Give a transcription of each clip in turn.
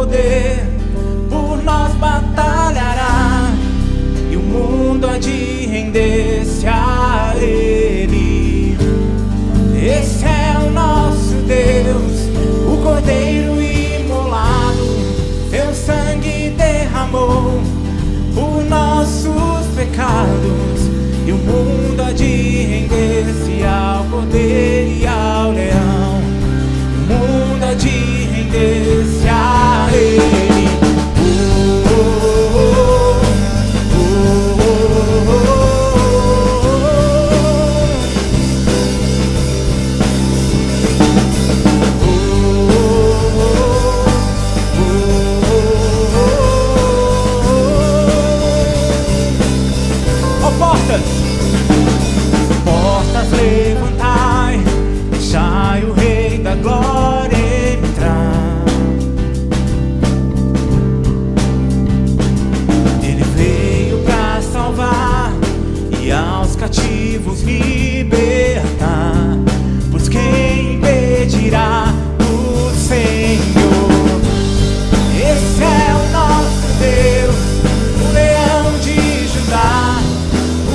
poder por nós batalhará, e o mundo há de render-se a Ele. Esse é o nosso Deus, o Cordeiro imolado, seu sangue derramou por nossos pecados, e o mundo há de render-se ao Cordeiro e ao Leão. O mundo há de render-se a Ele. Portas, levantai, deixai o Rei da Glória entrar. Ele veio pra salvar e aos cativos libertar, pois quem impedirá o Senhor? Esse é o nosso Deus, o Leão de Judá,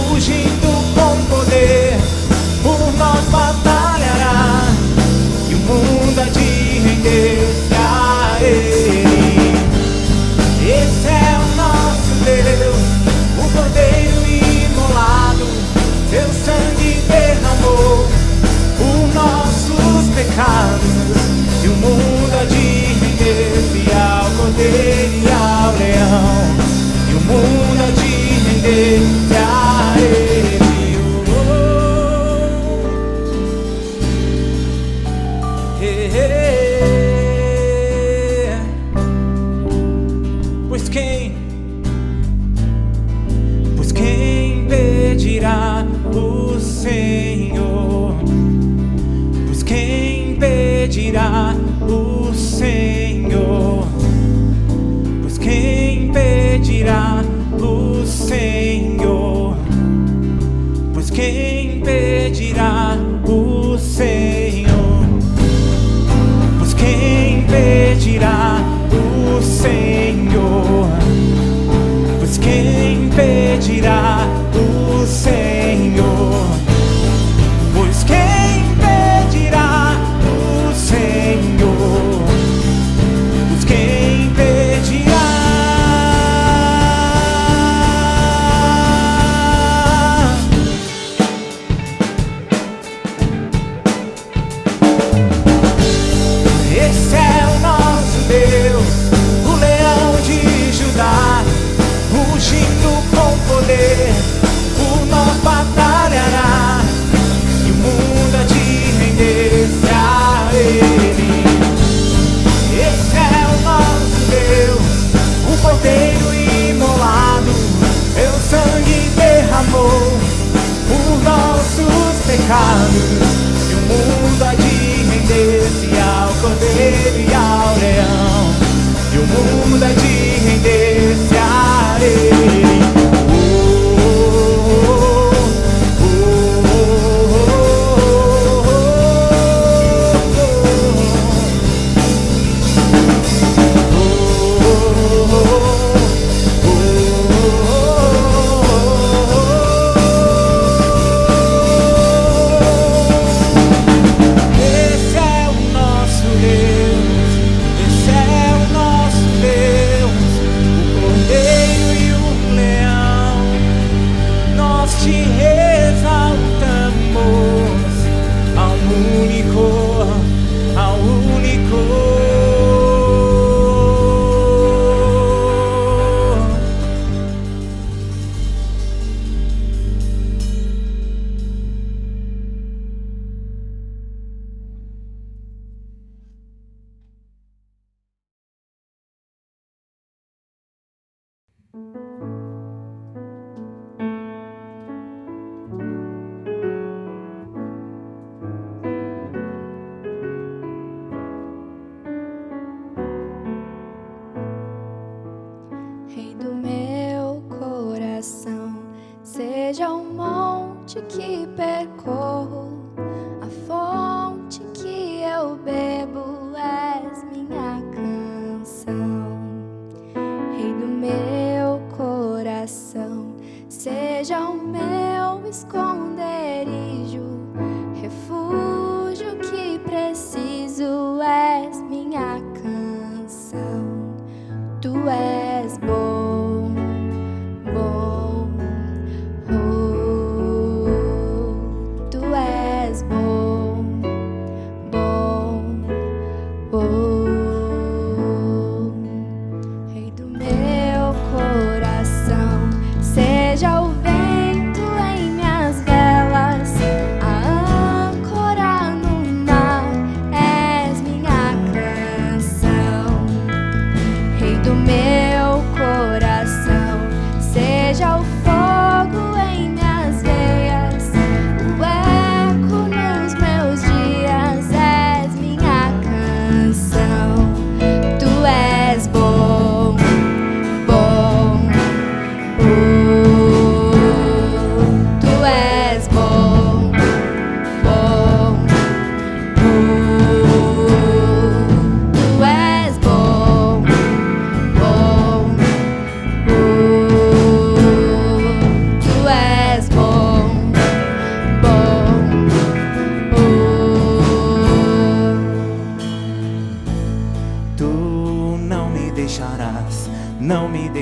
rugindo com poder, por nós batalhará, e o mundo há de render-se a Ele. Esse é o nosso Deus, o Cordeiro imolado, seu sangue derramou por nossos pecados, e o mundo há de render-se ao Cordeiro e ao Leão, e o mundo há de render-se a Ele. Pois quem impedirá o Senhor? Pois quem impedirá o Senhor? Pois quem impedirá o Senhor? Pois quem impedirá o Senhor? Pois quem impedirá o Senhor? Pois quem impedirá o Senhor? Pois quem impedirá o Senhor? Pois quem impedirá? Esse é o nosso Deus, o Leão de Judá, rugindo com poder, por nós batalhará, e o mundo há de render-se a Ele. Esse é o nosso Deus, o Cordeiro imolado, seu sangue derramou por nossos pecados, e o mundo há de render-se ao Cordeiro e ao Leão, e o mundo há de render-se a Ele. Esse é o nosso Deus, esse é o nosso Deus, o Cordeiro e o Leão. Nós te exaltamos ao único, ao único. Rei do meu coração, seja o monte que percorro, a fonte que eu bebo, és minha canção.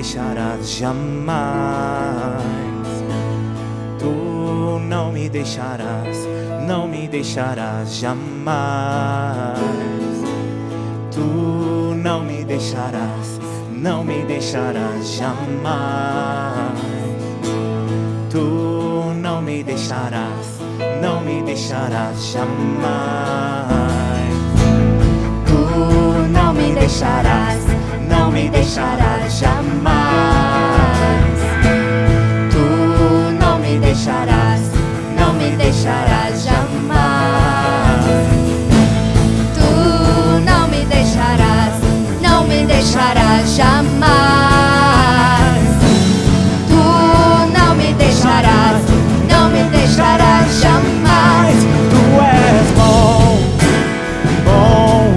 deixarás jamais. Tu não me deixarás, não me deixarás jamais. Tu não me deixarás, não me deixarás jamais. Tu não me deixarás, não me deixarás jamais. Tu não me deixarás, não me deixarás jamais. Tu não me deixarás, não me deixarás jamais. Tu não me deixarás, não me deixarás jamais. Tu não me deixarás, não me deixarás jamais. Tu és bom, bom.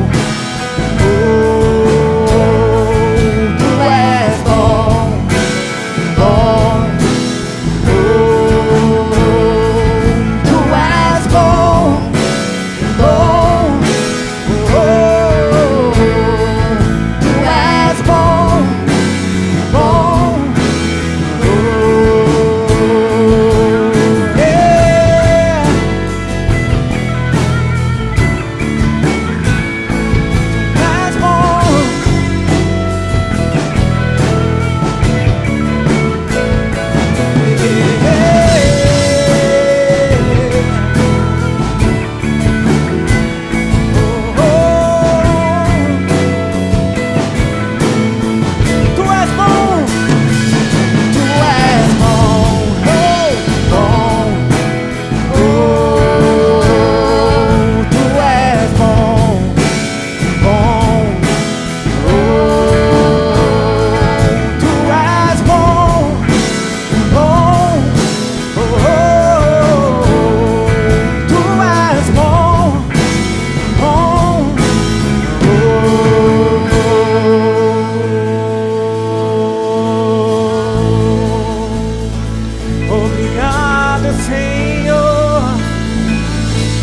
Tu és bom, bom. Tu és bom, bom. Tu és bom, bom. Obrigado, Senhor,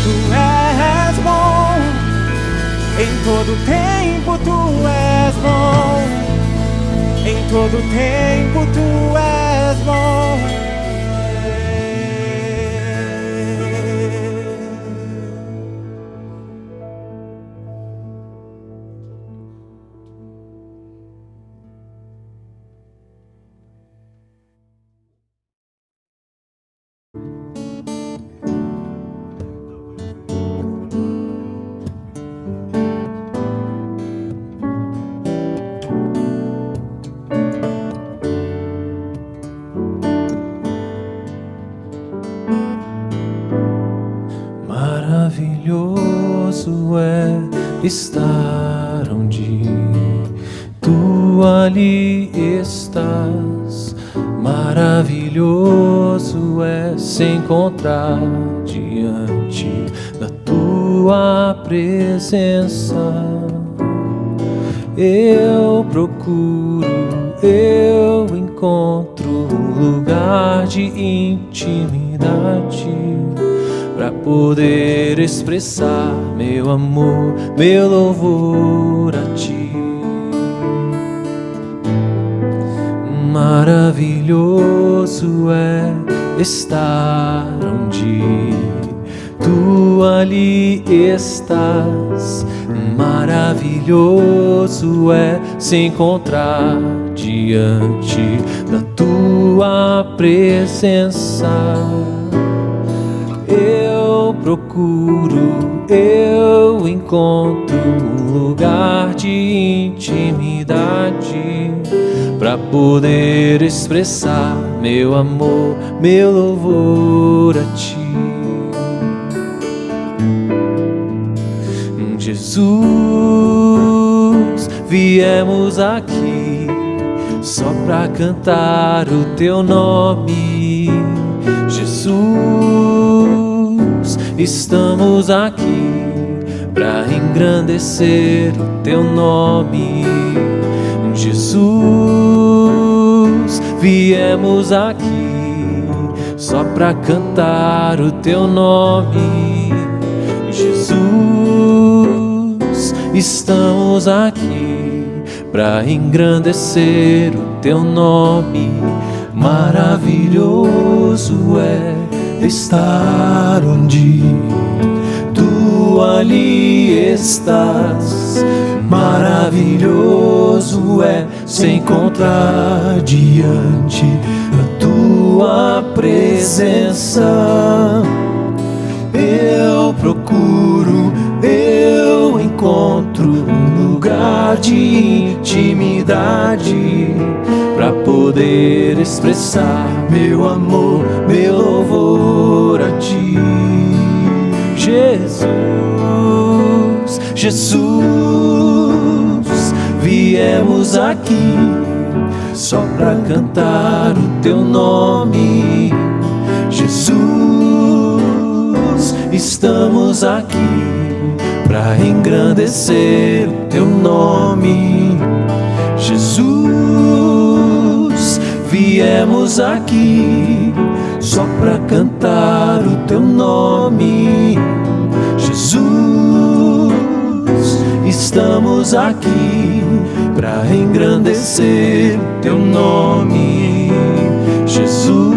Tu és bom. Em todo tempo Tu és bom. Em todo tempo Tu és bom. Maravilhoso é estar onde Tu ali estás. Maravilhoso é se encontrar diante da Tua presença. Eu procuro, eu encontro um lugar de intimidade para poder expressar meu amor, meu louvor a Ti. Maravilhoso é estar onde Tu ali estás. Maravilhoso é se encontrar diante da Tua presença. Eu procuro, eu encontro um lugar de intimidade para poder expressar meu amor, meu louvor a Ti. Jesus, viemos aqui só para cantar o Teu nome. Jesus, estamos aqui para engrandecer o Teu nome. Jesus, viemos aqui só para cantar o Teu nome. Jesus, estamos aqui para engrandecer o teu nome. Maravilhoso é estar onde tu ali estás. Maravilhoso é se encontrar diante da tua presença. Eu procuro, eu encontro um lugar de intimidade para poder expressar meu amor, meu louvor a ti. Jesus, Jesus, viemos aqui só para cantar o teu nome. Jesus, estamos aqui para engrandecer o teu nome. Jesus, viemos aqui só para cantar o teu nome. Jesus, estamos aqui para engrandecer o teu nome. Jesus,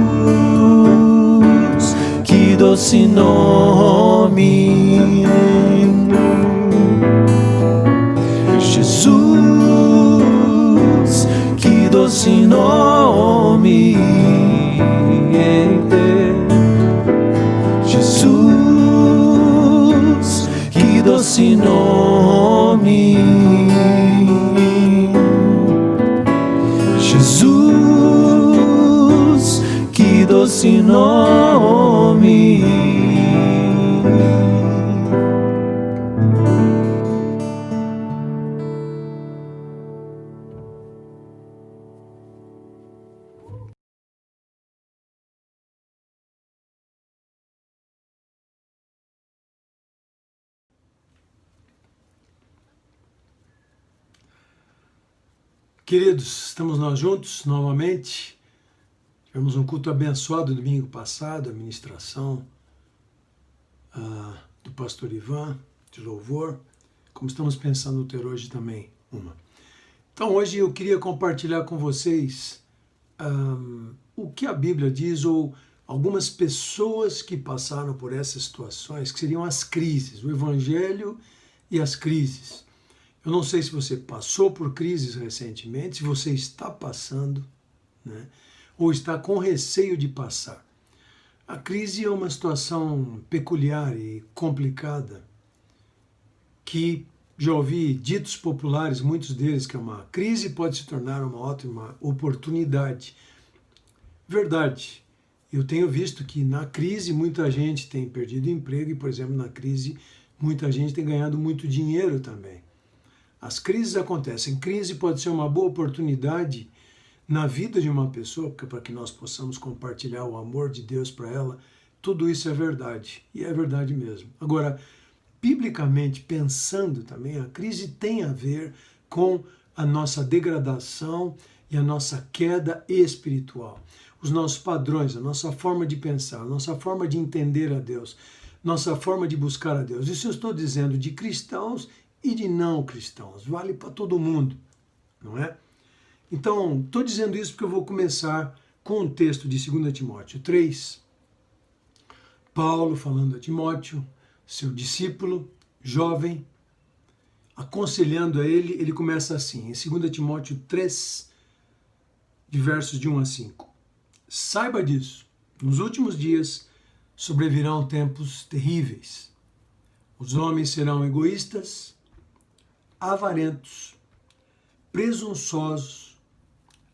que doce nome. Jesus, que doce nome. Jesus, que doce nome. Jesus, que doce nome. Queridos, estamos nós juntos novamente. Tivemos um culto abençoado domingo passado, a ministração do pastor Ivan, de louvor, como estamos pensando ter hoje também uma. Então hoje eu queria compartilhar com vocês o que a Bíblia diz, ou algumas pessoas que passaram por essas situações, que seriam as crises, o Evangelho e as crises. Eu não sei se você passou por crises recentemente, se você está passando, né, ou está com receio de passar. A crise é uma situação peculiar e complicada, que já ouvi ditos populares, muitos deles, que uma crise pode se tornar uma ótima oportunidade. Verdade. Eu tenho visto que na crise muita gente tem perdido emprego e, por exemplo, na crise muita gente tem ganhado muito dinheiro também. As crises acontecem. Crise pode ser uma boa oportunidade na vida de uma pessoa, para que nós possamos compartilhar o amor de Deus para ela. Tudo isso é verdade, e é verdade mesmo. Agora, biblicamente pensando também, a crise tem a ver com a nossa degradação e a nossa queda espiritual. Os nossos padrões, a nossa forma de pensar, a nossa forma de entender a Deus, nossa forma de buscar a Deus. Isso eu estou dizendo de cristãos e de não cristãos, vale para todo mundo, não é? Então, estou dizendo isso porque eu vou começar com um texto de 2 Timóteo 3, Paulo falando a Timóteo, seu discípulo, jovem, aconselhando a ele. Ele começa assim, em 2 Timóteo 3, de versos de 1 a 5. Saiba disso, nos últimos dias sobrevirão tempos terríveis. Os homens serão egoístas, avarentos, presunçosos,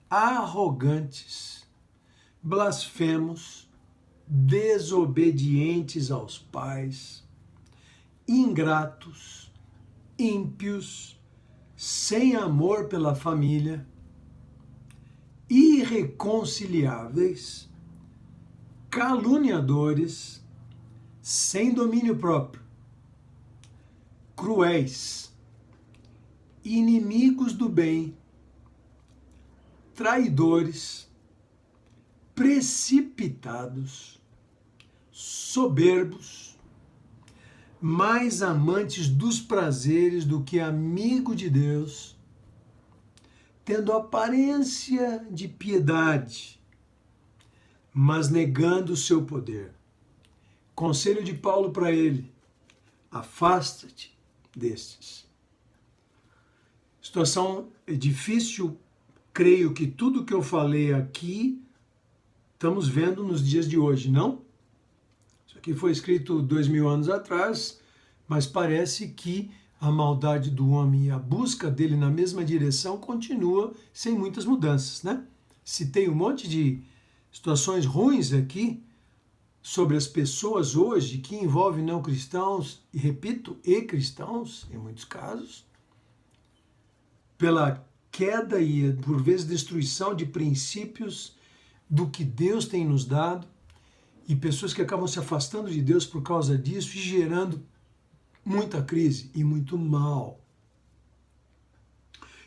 arrogantes, blasfemos, desobedientes aos pais, ingratos, ímpios, sem amor pela família, irreconciliáveis, caluniadores, sem domínio próprio, cruéis, inimigos do bem, traidores, precipitados, soberbos, mais amantes dos prazeres do que amigo de Deus, tendo aparência de piedade, mas negando o seu poder. Conselho de Paulo para ele: afasta-te destes. Situação difícil, creio que tudo que eu falei aqui estamos vendo nos dias de hoje, não? Isso aqui foi escrito 2000 anos atrás, mas parece que a maldade do homem e a busca dele na mesma direção continua sem muitas mudanças, né? Citei um monte de situações ruins aqui sobre as pessoas hoje que envolvem não cristãos, e repito, e cristãos, em muitos casos, pela queda e, por vezes, destruição de princípios do que Deus tem nos dado, e pessoas que acabam se afastando de Deus por causa disso e gerando muita crise e muito mal.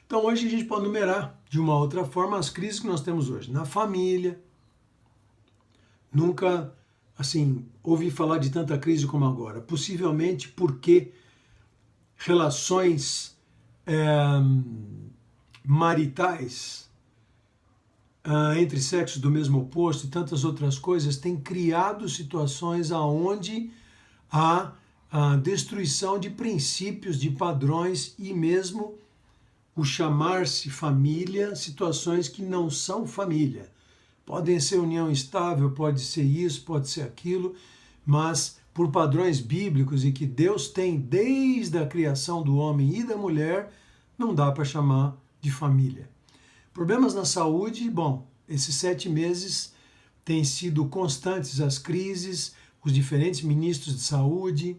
Então hoje a gente pode numerar de uma outra forma as crises que nós temos hoje. Na família, nunca ouvi falar de tanta crise como agora. Possivelmente porque relações maritais entre sexos do mesmo oposto e tantas outras coisas têm criado situações aonde há a destruição de princípios, de padrões e mesmo o chamar-se família, situações que não são família. Podem ser união estável, pode ser isso, pode ser aquilo, mas por padrões bíblicos e que Deus tem desde a criação do homem e da mulher, não dá para chamar de família. Problemas na saúde, bom, esses 7 meses têm sido constantes as crises, os diferentes ministros de saúde,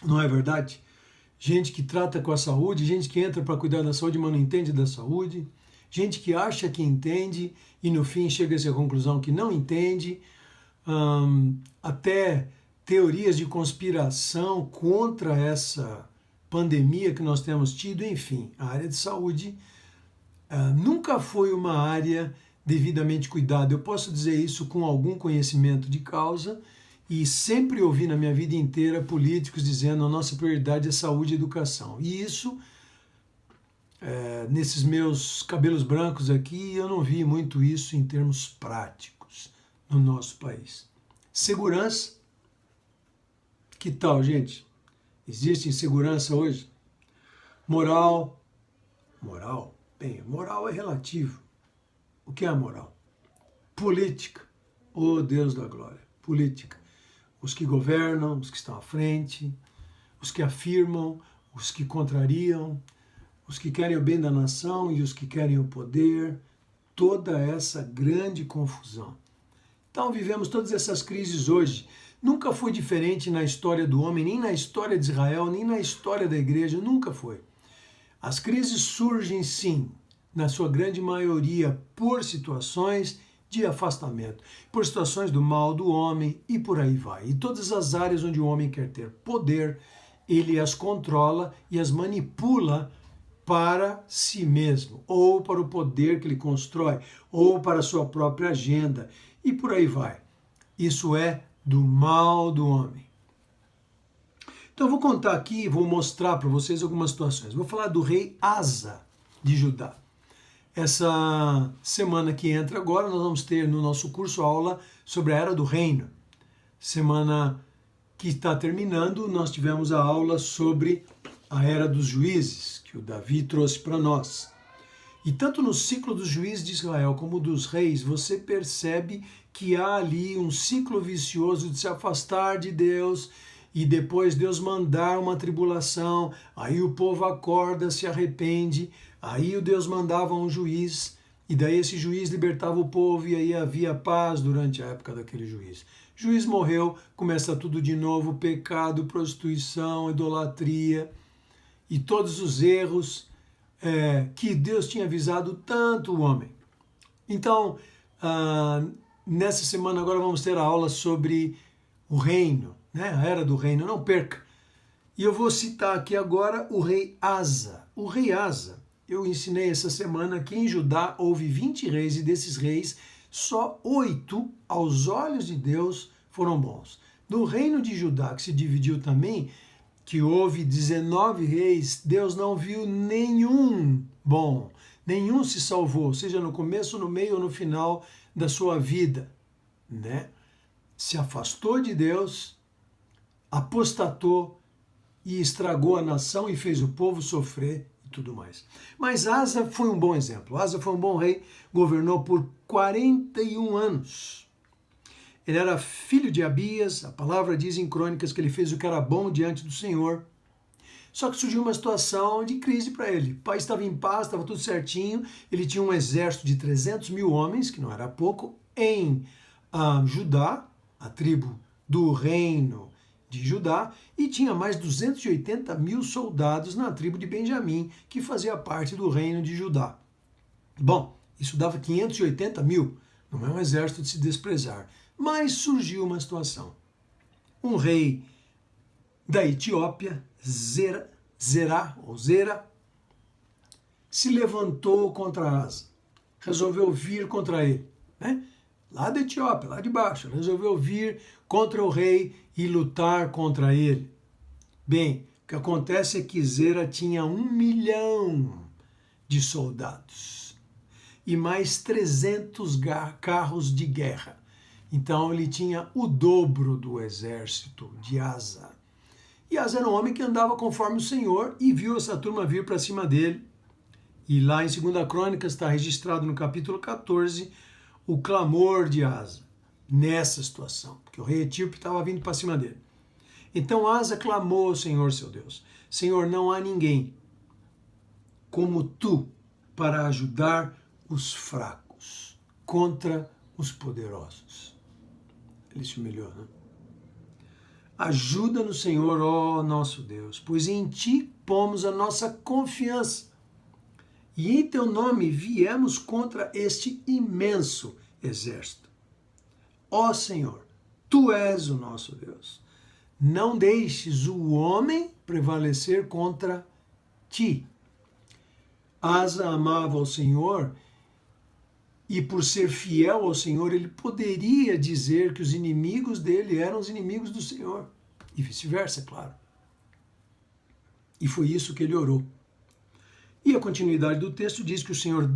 não é verdade? Gente que trata com a saúde, gente que entra para cuidar da saúde, mas não entende da saúde, gente que acha que entende e no fim chega a essa conclusão que não entende, até teorias de conspiração contra essa pandemia que nós temos tido, enfim, a área de saúde nunca foi uma área devidamente cuidada. Eu posso dizer isso com algum conhecimento de causa e sempre ouvi na minha vida inteira políticos dizendo a nossa prioridade é saúde e educação. E isso, nesses meus cabelos brancos aqui, eu não vi muito isso em termos práticos no nosso país. Segurança, que tal, gente? Existe insegurança hoje? Moral, bem, moral é relativo. O que é a moral? Política, oh Deus da glória, política. Os que governam, os que estão à frente, os que afirmam, os que contrariam, os que querem o bem da nação e os que querem o poder, toda essa grande confusão. Então vivemos todas essas crises hoje. Nunca foi diferente na história do homem, nem na história de Israel, nem na história da igreja, nunca foi. As crises surgem sim, na sua grande maioria, por situações de afastamento, por situações do mal do homem e por aí vai. E todas as áreas onde o homem quer ter poder, ele as controla e as manipula para si mesmo, ou para o poder que ele constrói, ou para a sua própria agenda, e por aí vai. Isso é do mal do homem. Então eu vou contar aqui, vou mostrar para vocês algumas situações. Vou falar do rei Asa de Judá. Essa semana que entra agora, nós vamos ter no nosso curso aula sobre a Era do Reino. Semana que está terminando, nós tivemos a aula sobre a Era dos Juízes, que o Davi trouxe para nós. E tanto no ciclo dos juízes de Israel como dos reis, você percebe que há ali um ciclo vicioso de se afastar de Deus e depois Deus mandar uma tribulação, aí o povo acorda, se arrepende, aí o Deus mandava um juiz, e daí esse juiz libertava o povo, e aí havia paz durante a época daquele juiz. O juiz morreu, começa tudo de novo, pecado, prostituição, idolatria, e todos os erros que Deus tinha avisado tanto o homem. Então, nessa semana agora vamos ter a aula sobre o reino, né? A Era do Reino, não perca. E eu vou citar aqui agora o rei Asa. O rei Asa, eu ensinei essa semana que em Judá houve 20 reis e desses reis, só 8 aos olhos de Deus foram bons. No reino de Judá, que se dividiu também, que houve 19 reis, Deus não viu nenhum bom, Nenhum se salvou, seja no começo, no meio ou no final da sua vida, né? Se afastou de Deus, apostatou e estragou a nação e fez o povo sofrer e tudo mais. Mas Asa foi um bom exemplo. Asa foi um bom rei, governou por 41 anos. Ele era filho de Abias, a palavra diz em Crônicas que ele fez o que era bom diante do Senhor. Só que surgiu uma situação de crise para ele. O país estava em paz, estava tudo certinho. Ele tinha um exército de 300 mil homens, que não era pouco, em Judá, a tribo do reino de Judá, e tinha mais 280 mil soldados na tribo de Benjamim, que fazia parte do reino de Judá. Bom, isso dava 580 mil, não é um exército de se desprezar. Mas surgiu uma situação. Um rei da Etiópia, Zera, se levantou contra Asa, resolveu vir contra ele, né? Lá da Etiópia, lá de baixo, resolveu vir contra o rei e lutar contra ele. Bem, o que acontece é que Zera tinha 1 milhão de soldados e mais 300 carros de guerra. Então ele tinha o dobro do exército de Asa. E Asa era um homem que andava conforme o Senhor e viu essa turma vir para cima dele. E lá em 2 Crônicas está registrado no capítulo 14 o clamor de Asa nessa situação, porque o rei etíope estava vindo para cima dele. Então Asa clamou ao Senhor seu Deus: Senhor, não há ninguém como tu para ajudar os fracos contra os poderosos. Ele se humilhou, né? Ajuda-nos, Senhor, ó nosso Deus, pois em ti pomos a nossa confiança. E em teu nome viemos contra este imenso exército. Ó Senhor, tu és o nosso Deus. Não deixes o homem prevalecer contra ti. Asa amava ao Senhor e por ser fiel ao Senhor, ele poderia dizer que os inimigos dele eram os inimigos do Senhor. E vice-versa, claro. E foi isso que ele orou. E a continuidade do texto diz que o Senhor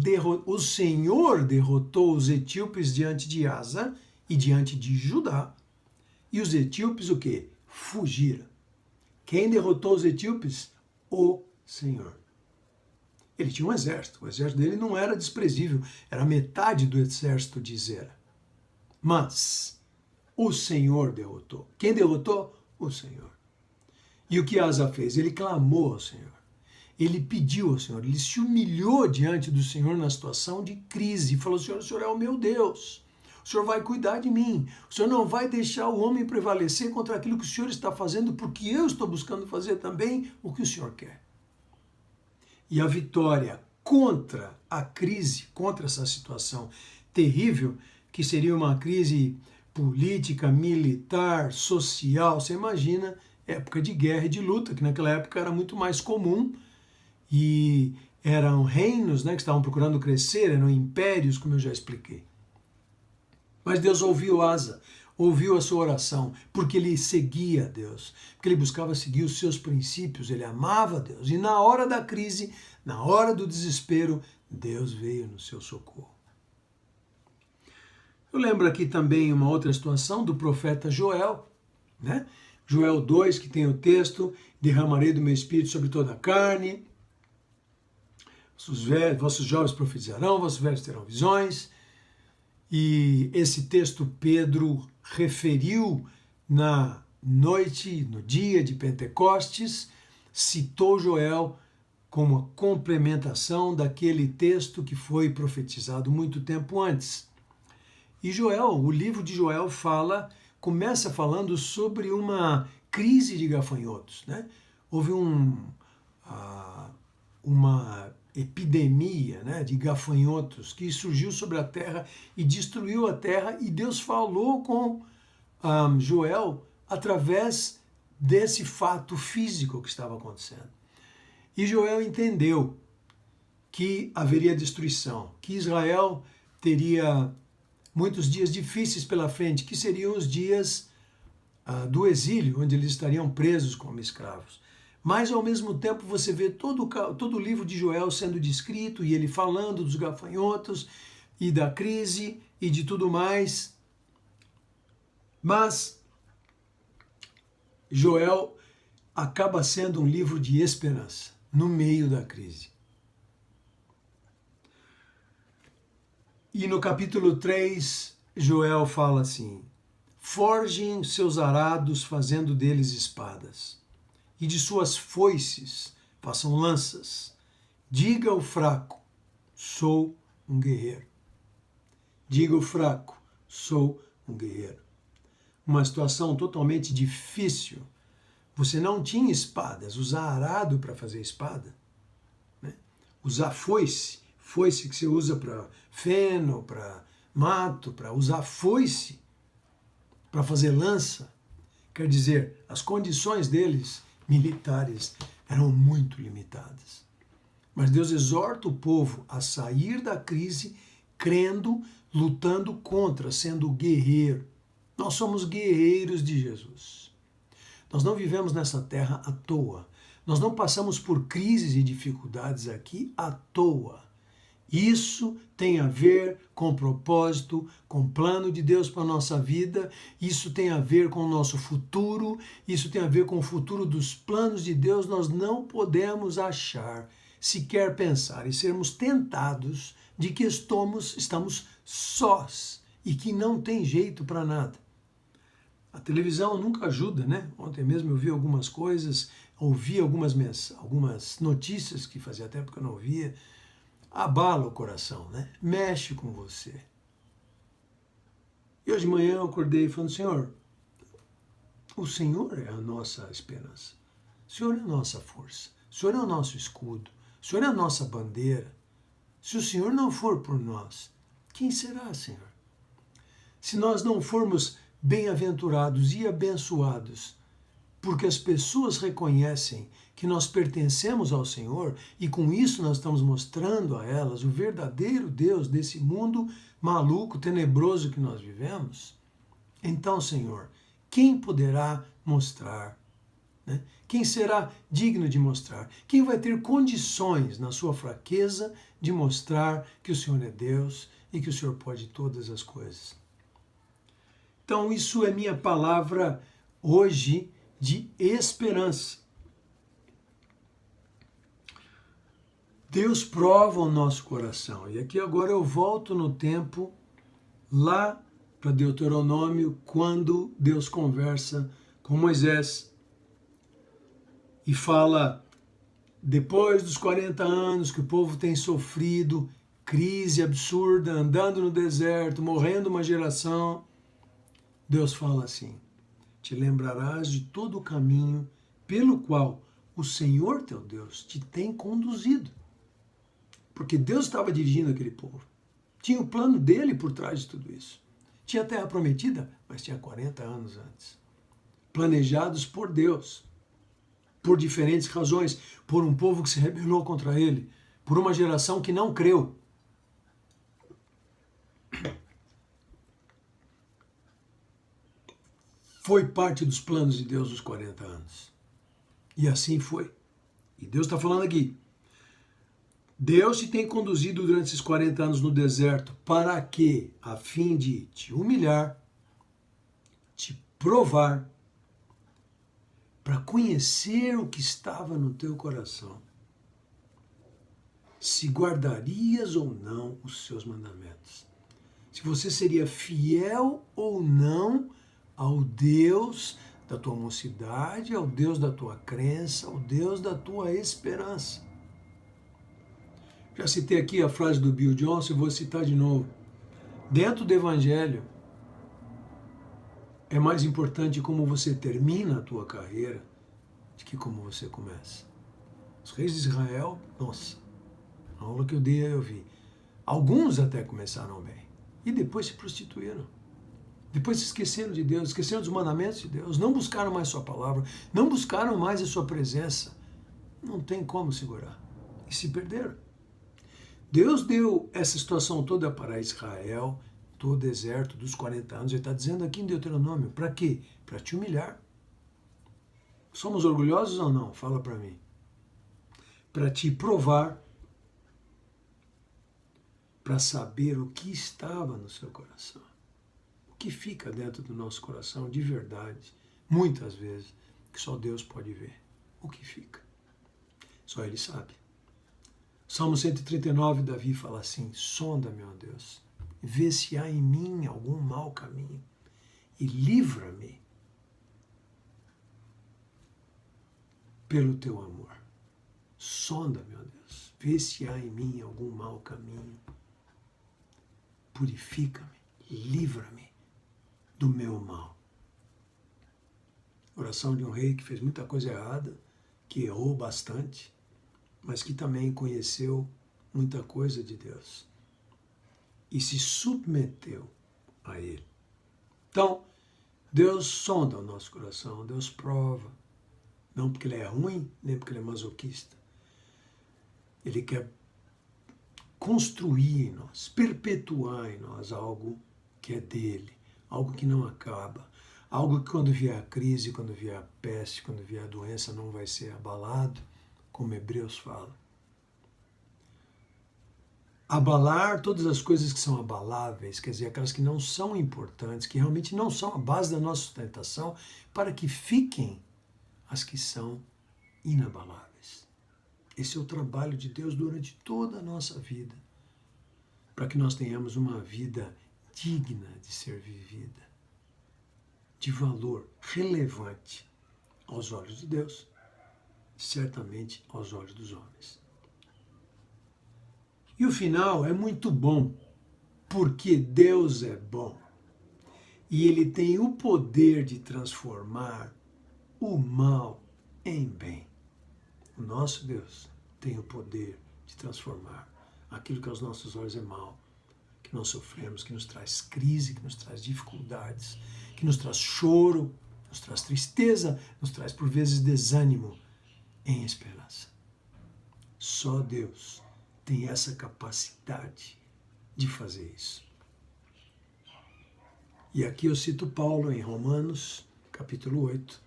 derrotou os etíopes diante de Asa e diante de Judá. E os etíopes o quê? Fugiram. Quem derrotou os etíopes? O Senhor. Ele tinha um exército. O exército dele não era desprezível. Era metade do exército de Zera. Mas o Senhor derrotou. Quem derrotou? O Senhor. E o que Asa fez? Ele clamou ao Senhor. Ele pediu ao Senhor. Ele se humilhou diante do Senhor na situação de crise. E falou: Senhor, o Senhor é o meu Deus. O Senhor vai cuidar de mim. O Senhor não vai deixar o homem prevalecer contra aquilo que o Senhor está fazendo, porque eu estou buscando fazer também o que o Senhor quer. E a vitória contra a crise, contra essa situação terrível, que seria uma crise política, militar, social. Você imagina, época de guerra e de luta, que naquela época era muito mais comum, e eram reinos, né, que estavam procurando crescer, eram impérios, como eu já expliquei. Mas Deus ouviu Asa, ouviu a sua oração, porque ele seguia a Deus, porque ele buscava seguir os seus princípios, ele amava a Deus. E na hora da crise, na hora do desespero, Deus veio no seu socorro. Eu lembro aqui também uma outra situação do profeta Joel, né? Joel 2, que tem o texto: derramarei do meu espírito sobre toda a carne, vossos jovens profetizarão, vossos velhos terão visões. E esse texto Pedro referiu na noite, no dia de Pentecostes, citou Joel como a complementação daquele texto que foi profetizado muito tempo antes. E Joel, o livro de Joel começa falando sobre uma crise de gafanhotos, né? Houve uma epidemia, né, de gafanhotos que surgiu sobre a terra e destruiu a terra, e Deus falou com Joel através desse fato físico que estava acontecendo. E Joel entendeu que haveria destruição, que Israel teria muitos dias difíceis pela frente, que seriam os dias do exílio, onde eles estariam presos como escravos. mas ao mesmo tempo você vê todo o livro de Joel sendo descrito e ele falando dos gafanhotos e da crise e de tudo mais. Mas Joel acaba sendo um livro de esperança no meio da crise. E no capítulo 3, Joel fala assim: forjem seus arados fazendo deles espadas, e de suas foices façam lanças. Diga ao fraco, sou um guerreiro. Diga ao fraco, sou um guerreiro. Uma situação totalmente difícil. Você não tinha espadas, usar arado para fazer espada, né? Usar foice que você usa para feno, para mato, para usar foice para fazer lança. Quer dizer, as condições deles militares eram muito limitadas. Mas Deus exorta o povo a sair da crise crendo, lutando contra, sendo guerreiro. Nós somos guerreiros de Jesus. Nós não vivemos nessa terra à toa. Nós não passamos por crises e dificuldades aqui à toa. Isso tem a ver com o propósito, com o plano de Deus para a nossa vida. Isso tem a ver com o nosso futuro. Isso tem a ver com o futuro dos planos de Deus. Nós não podemos achar, sequer pensar e sermos tentados de que estamos sós e que não tem jeito para nada. A televisão nunca ajuda, né? Ontem mesmo eu vi algumas coisas, ouvi algumas notícias que fazia tempo que eu não ouvia. Abala o coração, né? Mexe com você. E hoje de manhã eu acordei falando: Senhor, o Senhor é a nossa esperança. O Senhor é a nossa força. O Senhor é o nosso escudo. O Senhor é a nossa bandeira. Se o Senhor não for por nós, quem será, Senhor? Se nós não formos bem-aventurados e abençoados, porque as pessoas reconhecem que nós pertencemos ao Senhor e com isso nós estamos mostrando a elas o verdadeiro Deus desse mundo maluco, tenebroso que nós vivemos, então, Senhor, quem poderá mostrar? Né? Quem será digno de mostrar? Quem vai ter condições na sua fraqueza de mostrar que o Senhor é Deus e que o Senhor pode todas as coisas? Então, isso é minha palavra hoje de esperança. Deus prova o nosso coração. E aqui agora eu volto no tempo, lá para Deuteronômio, quando Deus conversa com Moisés e fala, depois dos 40 anos que o povo tem sofrido, crise absurda, andando no deserto, morrendo uma geração, Deus fala assim: te lembrarás de todo o caminho pelo qual o Senhor teu Deus te tem conduzido. Porque Deus estava dirigindo aquele povo. Tinha o plano dele por trás de tudo isso. Tinha a terra prometida, mas tinha 40 anos antes. Planejados por Deus, por diferentes razões, por um povo que se rebelou contra ele, por uma geração que não creu. Foi parte dos planos de Deus os 40 anos. E assim foi. E Deus está falando aqui: Deus te tem conduzido durante esses 40 anos no deserto. Para quê? A fim de te humilhar, te provar, para conhecer o que estava no teu coração. Se guardarias ou não os seus mandamentos. Se você seria fiel ou não ao Deus da tua mocidade, ao Deus da tua crença, ao Deus da tua esperança. Já citei aqui a frase do Bill Johnson e vou citar de novo. Dentro do Evangelho, é mais importante como você termina a tua carreira do que como você começa. Os reis de Israel, nossa, a aula que eu dei eu vi. Alguns até começaram bem e depois se prostituíram. Depois se esqueceram de Deus, esqueceram dos mandamentos de Deus, não buscaram mais sua palavra, não buscaram mais a sua presença. Não tem como segurar. E se perderam. Deus deu essa situação toda para Israel, todo o deserto dos 40 anos. Ele está dizendo aqui em Deuteronômio, para quê? Para te humilhar. Somos orgulhosos ou não? Fala para mim. Para te provar, para saber o que estava no seu coração. O que fica dentro do nosso coração de verdade, muitas vezes, que só Deus pode ver. O que fica. Só Ele sabe. Salmo 139, Davi fala assim: sonda-me, ó Deus, vê se há em mim algum mau caminho e livra-me pelo teu amor. Sonda-me, ó Deus, vê se há em mim algum mau caminho. Purifica-me, livra-me do meu mal. Oração de um rei que fez muita coisa errada, que errou bastante, mas que também conheceu muita coisa de Deus e se submeteu a Ele. Então, Deus sonda o nosso coração, Deus prova, não porque Ele é ruim, nem porque Ele é masoquista. Ele quer construir em nós, perpetuar em nós algo que é dele, algo que não acaba, algo que quando vier a crise, quando vier a peste, quando vier a doença, não vai ser abalado, como Hebreus fala. Abalar todas as coisas que são abaláveis, quer dizer, aquelas que não são importantes, que realmente não são a base da nossa sustentação, para que fiquem as que são inabaláveis. Esse é o trabalho de Deus durante toda a nossa vida, para que nós tenhamos uma vida digna de ser vivida, de valor relevante aos olhos de Deus, certamente aos olhos dos homens. E o final é muito bom, porque Deus é bom e Ele tem o poder de transformar o mal em bem. O nosso Deus tem o poder de transformar aquilo que aos nossos olhos é mal, que nós sofremos, que nos traz crise, que nos traz dificuldades, que nos traz choro, nos traz tristeza, nos traz por vezes desânimo, em esperança. Só Deus tem essa capacidade de fazer isso. E aqui eu cito Paulo em Romanos, capítulo 8.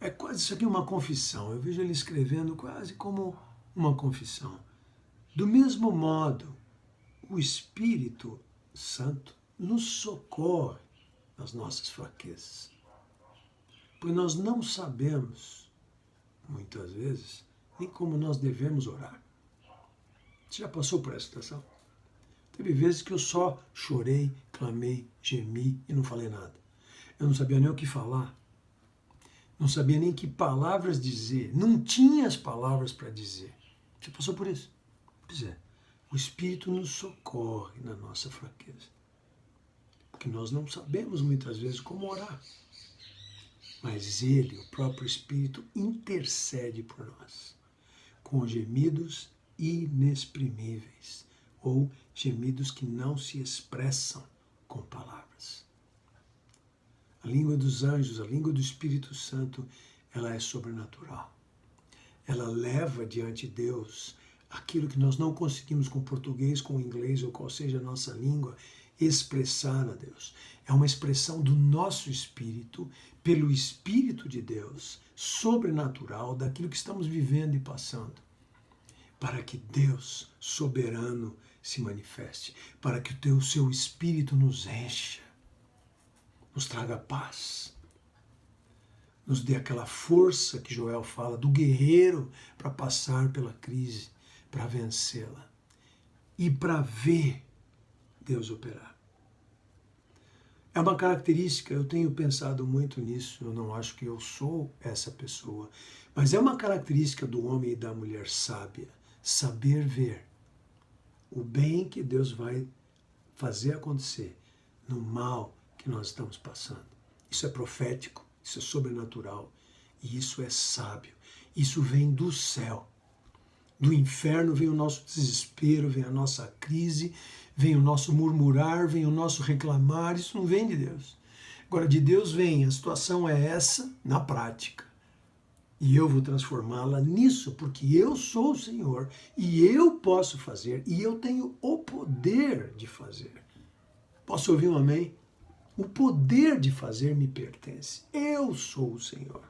É quase isso aqui uma confissão. Eu vejo ele escrevendo quase como uma confissão. Do mesmo modo, o Espírito Santo nos socorre nas nossas fraquezas. Pois nós não sabemos, muitas vezes, nem como nós devemos orar. Você já passou por essa situação? Teve vezes que eu só chorei, clamei, gemi e não falei nada. Eu não sabia nem o que falar. Não sabia nem que palavras dizer. Não tinha as palavras para dizer. Você passou por isso? Pois é. O Espírito nos socorre na nossa fraqueza. Porque nós não sabemos muitas vezes como orar. Mas Ele, o próprio Espírito, intercede por nós. Com gemidos inexprimíveis. Ou gemidos que não se expressam com palavras. A língua dos anjos, a língua do Espírito Santo, ela é sobrenatural. Ela leva diante de Deus aquilo que nós não conseguimos com português, com inglês ou qual seja a nossa língua, expressar a Deus. É uma expressão do nosso espírito, pelo Espírito de Deus, sobrenatural, daquilo que estamos vivendo e passando. Para que Deus, soberano, se manifeste. Para que o seu Espírito nos encha. Nos traga paz, nos dê aquela força que Joel fala, do guerreiro para passar pela crise, para vencê-la e para ver Deus operar. É uma característica, eu tenho pensado muito nisso, eu não acho que eu sou essa pessoa, mas é uma característica do homem e da mulher sábia, saber ver o bem que Deus vai fazer acontecer no mal que nós estamos passando. Isso é profético, isso é sobrenatural e isso é sábio. Isso vem do céu. Do inferno vem o nosso desespero, vem a nossa crise, vem o nosso murmurar, vem o nosso reclamar. Isso não vem de Deus. Agora, de Deus vem, a situação é essa na prática. E eu vou transformá-la nisso, porque eu sou o Senhor e eu posso fazer e eu tenho o poder de fazer. Posso ouvir um amém? O poder de fazer me pertence. Eu sou o Senhor.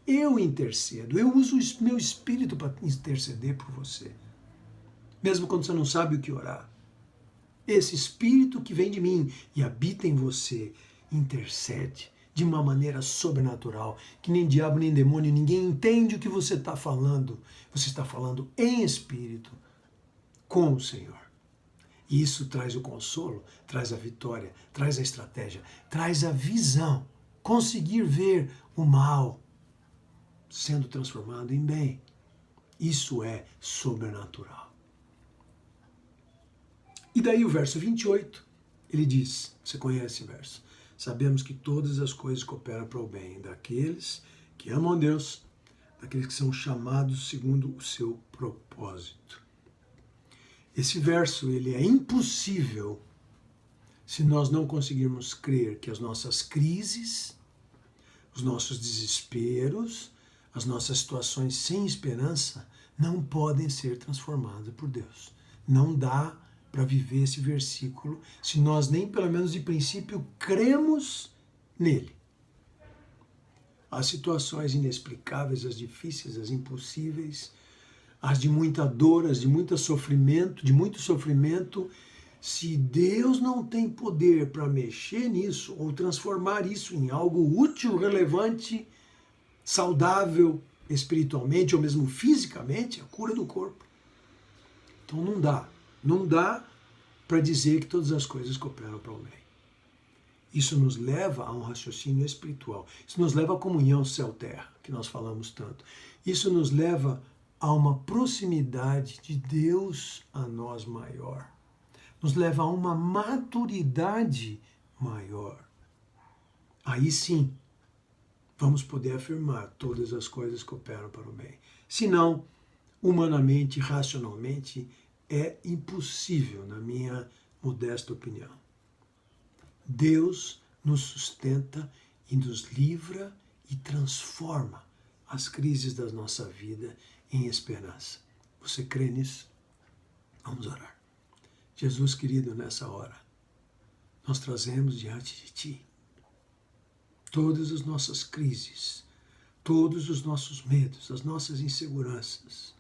Eu intercedo. Eu uso o meu espírito para interceder por você. Mesmo quando você não sabe o que orar. Esse espírito que vem de mim e habita em você intercede de uma maneira sobrenatural, que nem diabo nem demônio, ninguém entende o que você está falando. Você está falando em espírito com o Senhor. E isso traz o consolo, traz a vitória, traz a estratégia, traz a visão. Conseguir ver o mal sendo transformado em bem. Isso é sobrenatural. E daí o verso 28, ele diz, você conhece o verso, sabemos que todas as coisas cooperam para o bem daqueles que amam a Deus, daqueles que são chamados segundo o seu propósito. Esse verso, ele é impossível se nós não conseguirmos crer que as nossas crises, os nossos desesperos, as nossas situações sem esperança não podem ser transformadas por Deus. Não dá para viver esse versículo se nós nem pelo menos de princípio cremos nele. As situações inexplicáveis, as difíceis, as impossíveis, as de muita dor, as de muito sofrimento, se Deus não tem poder para mexer nisso ou transformar isso em algo útil, relevante, saudável espiritualmente ou mesmo fisicamente, a cura do corpo. Então não dá para dizer que todas as coisas cooperam para o bem. Isso nos leva a um raciocínio espiritual. Isso nos leva à comunhão céu-terra, que nós falamos tanto. Isso nos leva a uma proximidade de Deus a nós maior. Nos leva a uma maturidade maior. Aí sim, vamos poder afirmar todas as coisas cooperam para o bem. Se não, humanamente, racionalmente, é impossível, na minha modesta opinião. Deus nos sustenta e nos livra e transforma as crises da nossa vida em esperança. Você crê nisso? Vamos orar. Jesus querido, nessa hora, nós trazemos diante de Ti todas as nossas crises, todos os nossos medos, as nossas inseguranças,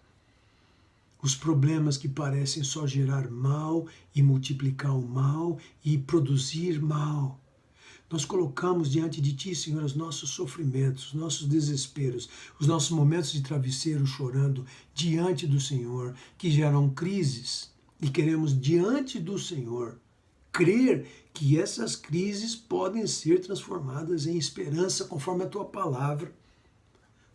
os problemas que parecem só gerar mal e multiplicar o mal e produzir mal. Nós colocamos diante de Ti, Senhor, os nossos sofrimentos, os nossos desesperos, os nossos momentos de travesseiro chorando diante do Senhor, que geram crises. E queremos, diante do Senhor, crer que essas crises podem ser transformadas em esperança conforme a Tua palavra,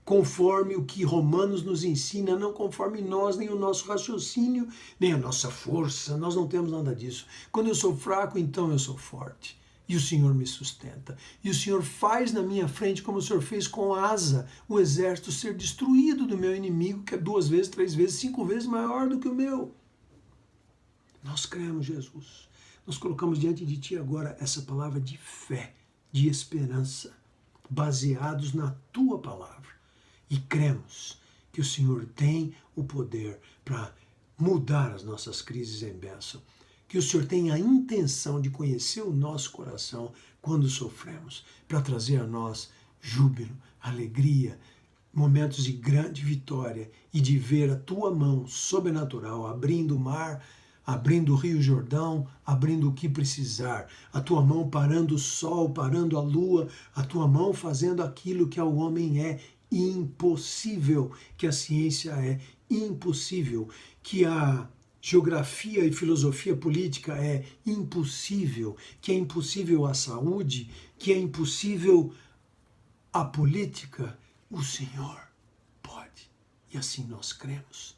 conforme o que Romanos nos ensina, não conforme nós, nem o nosso raciocínio, nem a nossa força. Nós não temos nada disso. Quando eu sou fraco, então eu sou forte. E o Senhor me sustenta. E o Senhor faz na minha frente como o Senhor fez com Asa, o exército ser destruído do meu inimigo, que é 2 vezes, 3 vezes, 5 vezes maior do que o meu. Nós cremos, Jesus. Nós colocamos diante de Ti agora essa palavra de fé, de esperança, baseados na Tua palavra. E cremos que o Senhor tem o poder para mudar as nossas crises em bênção. Que o Senhor tem a intenção de conhecer o nosso coração quando sofremos, para trazer a nós júbilo, alegria, momentos de grande vitória e de ver a Tua mão sobrenatural abrindo o mar, abrindo o Rio Jordão, abrindo o que precisar, a Tua mão parando o sol, parando a lua, a Tua mão fazendo aquilo que ao homem é impossível, que a ciência é impossível, que a geografia e filosofia política é impossível, que é impossível a saúde, que é impossível a política, o Senhor pode. E assim nós cremos.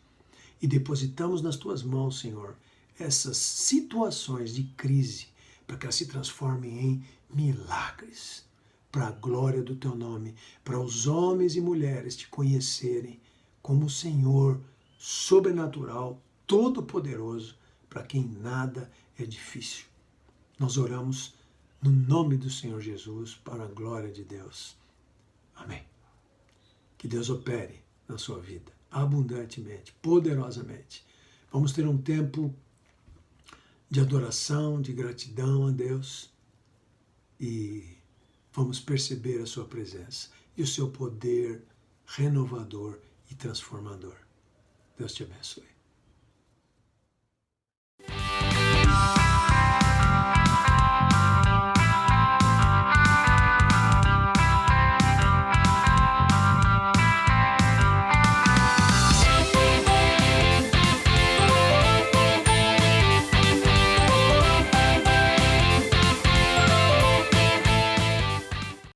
E depositamos nas Tuas mãos, Senhor, essas situações de crise, para que elas se transformem em milagres, para a glória do Teu nome, para os homens e mulheres Te conhecerem como o Senhor sobrenatural, todo-poderoso, para quem nada é difícil. Nós oramos no nome do Senhor Jesus, para a glória de Deus. Amém. Que Deus opere na sua vida, abundantemente, poderosamente. Vamos ter um tempo de adoração, de gratidão a Deus. e vamos perceber a sua presença e o seu poder renovador e transformador. Deus te abençoe.